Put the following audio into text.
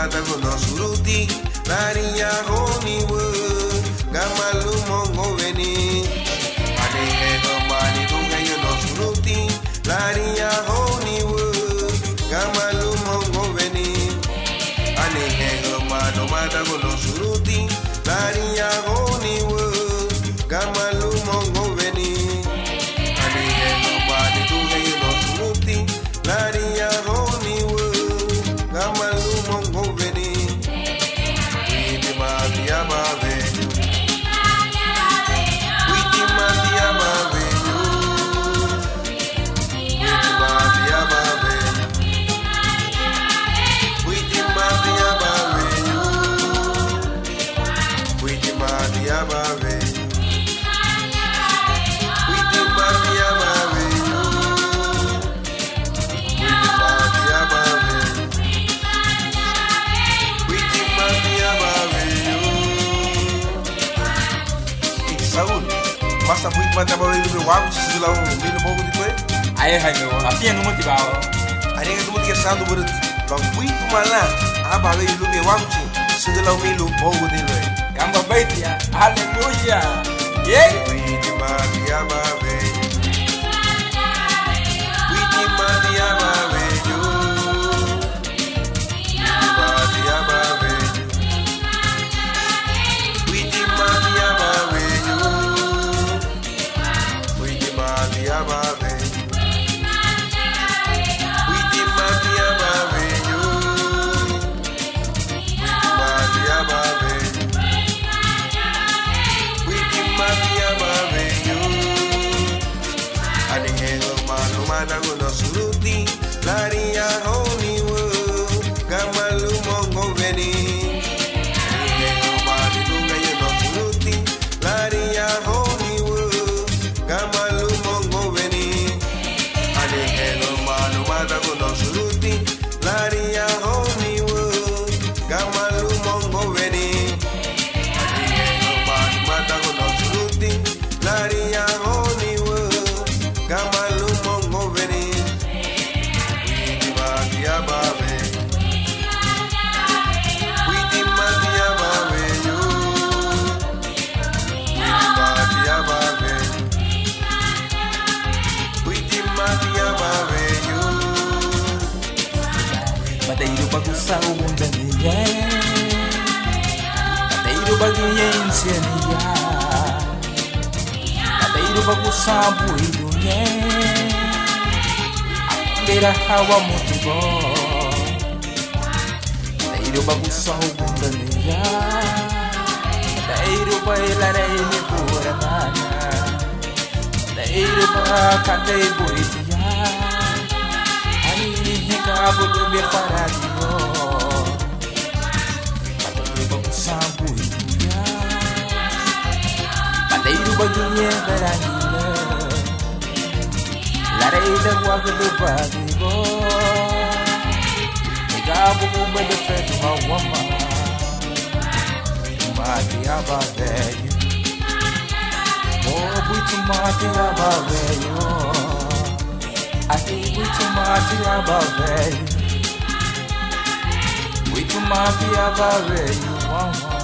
mata kono suruti Laria honi wo Gamalu mongo veni Ane hego mani dunga yo no suruti Laria honi wo Gamalu mongo veni Ane hego mano mata kono suruti Laria honi wo Gamalu mongo veni Ane hego mani dunga yo no suruti Laria honi wo Gamalu mongo veni Witi matia mavenyu Witi matia mavenyu Witi matia mavenyu Witi matia mavenyu Witi matia mavenyu Witi matia mavenyu Saúl, basta muito mais trabalho do meu água, se lá o milho pouco de coisa. Aí, meu, a fia não motiva. Aí é como que sando por lá muito malá, a bala do meu água, se lá o milho pouco de coisa. Gamba baitia, aleluia. Yeah. Witi madia mavenho, witi madia mavenho, madia mavenho, witi madia mavenho, witi madia mavenho, witi madia mavenho, madia mavenho, witi madia mavenho. Ane hego manu mana gono suruti, laria honi wo, gamalu mongo veni. Ane hego manu dunga yo no suruti, laria honi wo, gamalu mongo veni. Ane hego manu mana gono suruti, laria honi wo, gamalu mongo veni. Ane hego manu mana gono suruti, laria honi wo, Gamalu mongo veni, witi madia babe, witi madia babe yo, witi madia babe yo. Madeiro bagunça o mundo é Madeiro bagunça Madeiro bagunça buido é Beira hawa muito bom Madeiro bagunça o mundo é Madeiro bailar e pura mana Madeiro bacatei buido Cabo do meu paradio Madeiro bagunça buia Madeiro bagunha garanhila Larei da guaga do badigo Cabo do meu defeito mauama Matiaba velho Muito matiaba velho Aqui muito matiaba velho Muito matiaba velho